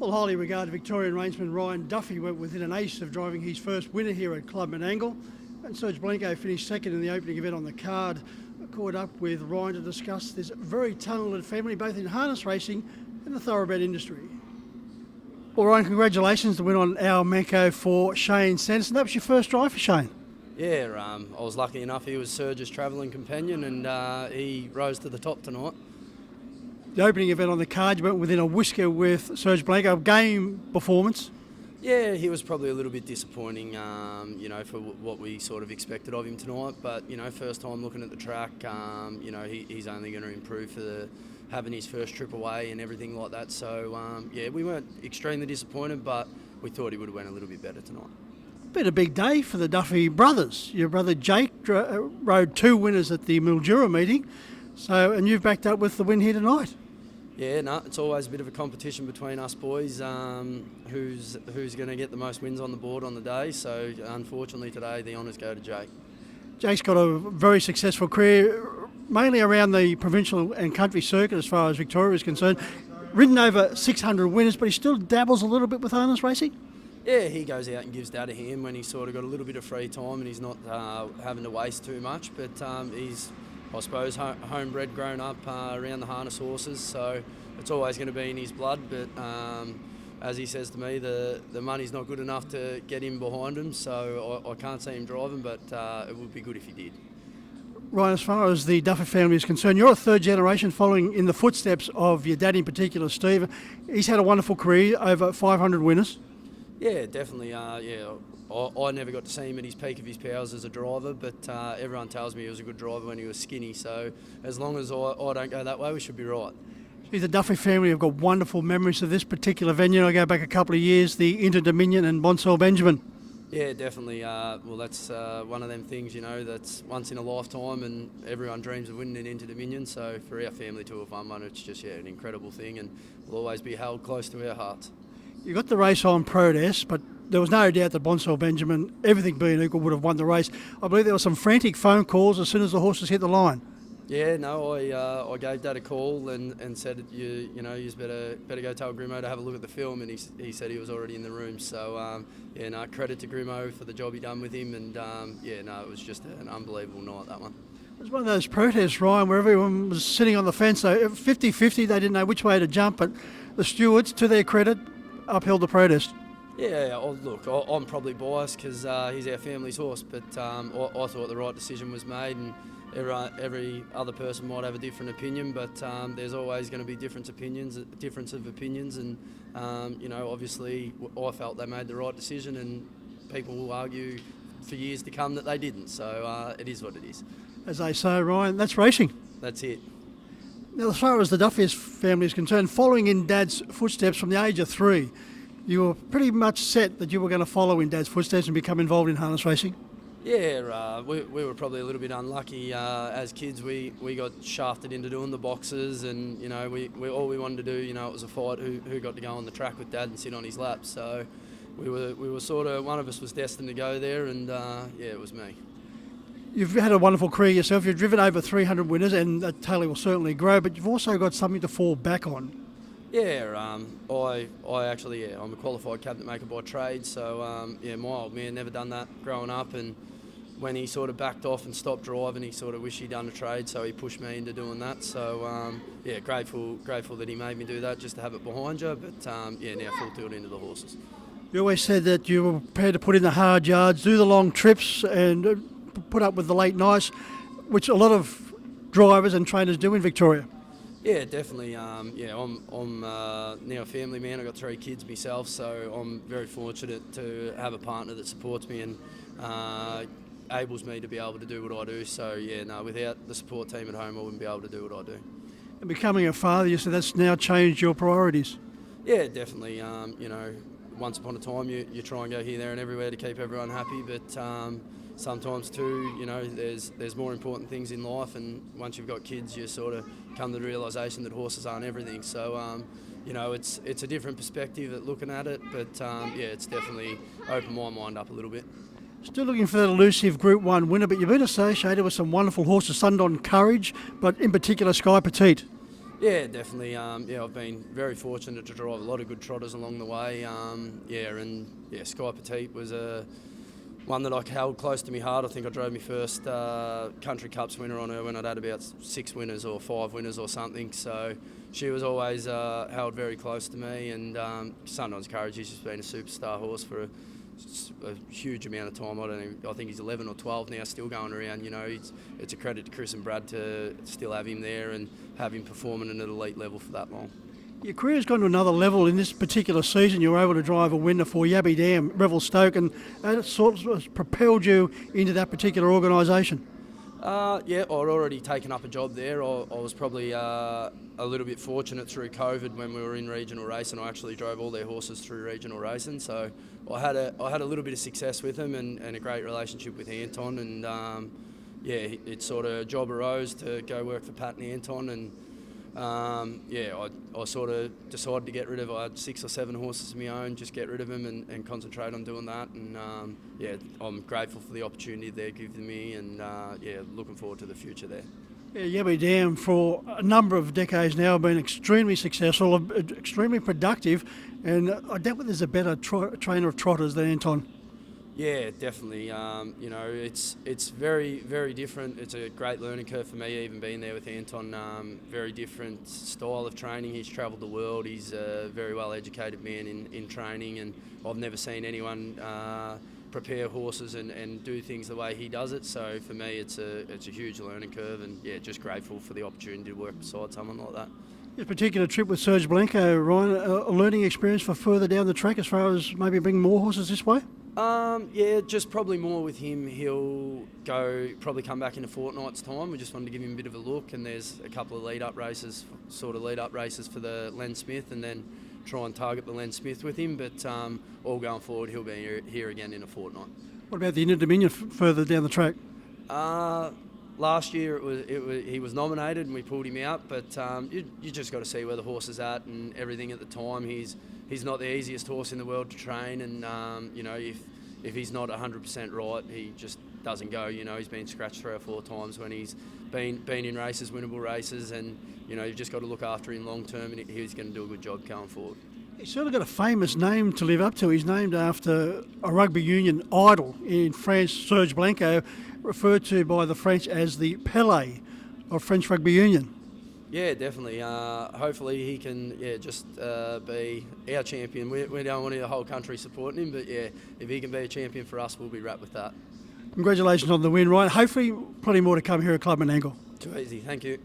Well, highly regarded Victorian rangeman Ryan Duffy went within an ace of driving his first winner here at Club Menangle, and Serge Blanco finished second in the opening event on the card. I caught up with Ryan to discuss this very talented family, both in harness racing and the thoroughbred industry. Well, Ryan, congratulations to win on our Manco for Shane Sanderson. That was your first drive for Shane? Yeah, I was lucky enough. He was Serge's travelling companion, and he rose to the top tonight. The opening event on the card, you went within a whisker with Serge Blanco. Game performance? Yeah, he was probably a little bit disappointing, for what we sort of expected of him tonight. But, first time looking at the track, he's only going to improve for having his first trip away and everything like that. So, we weren't extremely disappointed, but we thought he would have went a little bit better tonight. Been a big day for the Duffy brothers. Your brother Jake rode two winners at the Mildura meeting, and you've backed up with the win here tonight. Yeah, no, it's always a bit of a competition between us boys, who's going to get the most wins on the board on the day. So unfortunately today the honours go to Jake. Jake's got a very successful career, mainly around the provincial and country circuit as far as Victoria is concerned. Ridden over 600 winners, but he still dabbles a little bit with harness racing. Yeah, he goes out and gives Dad a hand when he's sort of got a little bit of free time and he's not having to waste too much. But he's, I suppose, homebred, grown up around the harness horses, so it's always going to be in his blood. But as he says to me, the money's not good enough to get him behind him, so I can't see him driving, but it would be good if he did. Ryan, as far as the Duffy family is concerned, you're a third generation following in the footsteps of your dad in particular, Steve. He's had a wonderful career, over 500 winners. Yeah, definitely. I never got to see him at his peak of his powers as a driver, but everyone tells me he was a good driver when he was skinny. So as long as I don't go that way, we should be right. The Duffy family have got wonderful memories of this particular venue. I go back a couple of years, the Inter-Dominion and Bonsall Benjamin. Yeah, definitely. Well, that's one of them things, that's once in a lifetime, and everyone dreams of winning an Inter-Dominion. So for our family to have won one, it's just an incredible thing, and will always be held close to our hearts. You got the race on protest, but there was no doubt that Bonsall Benjamin, everything being equal, would have won the race. I believe there were some frantic phone calls as soon as the horses hit the line. Yeah, no, I gave Dad a call and said, you better go tell Grimo to have a look at the film, and he said he was already in the room. So, credit to Grimo for the job he done with him, and it was just an unbelievable night, that one. It was one of those protests, Ryan, where everyone was sitting on the fence. So 50-50, they didn't know which way to jump, but the stewards, to their credit, upheld the protest. Yeah, look, I'm probably biased because he's our family's horse, but I thought the right decision was made, and every other person might have a different opinion, but there's always going to be difference of opinions, and obviously I felt they made the right decision, and people will argue for years to come that they didn't, so it is what it is. As they say, Ryan, that's racing. That's it. Now, as far as the Duffy family is concerned, following in Dad's footsteps from the age of 3, you were pretty much set that you were going to follow in Dad's footsteps and become involved in harness racing? Yeah, we were probably a little bit unlucky. As kids, we got shafted into doing the boxes, and we all we wanted to do, it was a fight who got to go on the track with Dad and sit on his lap. So we were sort of, one of us was destined to go there, and it was me. You've had a wonderful career yourself. You've driven over 300 winners, and that tally will certainly grow, but you've also got something to fall back on. Yeah, I actually, I'm a qualified cabinet maker by trade, so my old man never done that growing up, and when he sort of backed off and stopped driving, he sort of wished he'd done a trade, so he pushed me into doing that. So grateful that he made me do that just to have it behind you, but now full tilt into the horses. You always said that you were prepared to put in the hard yards, do the long trips, and put up with the late nights, which a lot of drivers and trainers do in Victoria. Yeah, definitely. I'm now a family man. I've got 3 kids myself, so I'm very fortunate to have a partner that supports me and enables me to be able to do what I do. So without the support team at home, I wouldn't be able to do what I do. And becoming a father, you said that's now changed your priorities. Yeah, definitely. Once upon a time, you try and go here, there, and everywhere to keep everyone happy, but sometimes too, there's more important things in life, and once you've got kids, you sort of come to the realisation that horses aren't everything. So, it's a different perspective at looking at it, but it's definitely opened my mind up a little bit. Still looking for that elusive Group 1 winner, but you've been associated with some wonderful horses, Sundon Courage, but in particular Sky Petite. Yeah, definitely. Yeah, I've been very fortunate to drive a lot of good trotters along the way. Sky Petite was one that I held close to my heart. I think I drove my first Country Cups winner on her when I'd had about 6 winners or 5 winners or something. So she was always held very close to me. And Sunrise Courage, he's just been a superstar horse for a huge amount of time. I think he's 11 or 12 now, still going around. You know, it's a credit to Chris and Brad to still have him there and have him performing at an elite level for that long. Your career's gone to another level in this particular season. You were able to drive a winner for Yabby Dam, Revelstoke, and that sort of propelled you into that particular organisation. Yeah, I'd already taken up a job there. I was probably a little bit fortunate through COVID when we were in regional racing. I actually drove all their horses through regional racing, so I had a little bit of success with them and a great relationship with Anton. And it sort of job arose to go work for Pat and Anton, and I sort of decided to get rid of. I had 6 or 7 horses of my own, just get rid of them and concentrate on doing that. And I'm grateful for the opportunity they're giving me, and looking forward to the future there. Yeah, Yabby Dam for a number of decades now have been extremely successful, extremely productive, and I doubt there's a better trainer of trotters than Anton. Yeah, definitely. It's very, very different. It's a great learning curve for me, even being there with Anton. Very different style of training. He's travelled the world. He's a very well-educated man in training, and I've never seen anyone prepare horses and do things the way he does it. So for me, it's a huge learning curve, and just grateful for the opportunity to work beside someone like that. This particular trip with Serge Blanco, Ryan, a learning experience for further down the track as far as maybe bringing more horses this way? Just probably more with him. He'll probably come back in a fortnight's time. We just wanted to give him a bit of a look, and there's a couple of lead-up races for the Len Smith, and then try and target the Len Smith with him. But all going forward, he'll be here again in a fortnight. What about the Inter Dominion further down the track? Last year he was nominated and we pulled him out, but you just got to see where the horse is at and everything at the time. He's not the easiest horse in the world to train, and if he's not 100% right, he just doesn't go. He's been scratched 3 or 4 times when he's been in races, winnable races, and you've just got to look after him long term, and he's going to do a good job going forward. He's sort of got a famous name to live up to. He's named after a rugby union idol in France, Serge Blanco, referred to by the French as the Pelé of French rugby union. Yeah, definitely. Hopefully he can just be our champion. We don't want the whole country supporting him, but if he can be a champion for us, we'll be wrapped with that. Congratulations on the win, Ryan. Hopefully plenty more to come here at Club Menangle. Too easy. Thank you.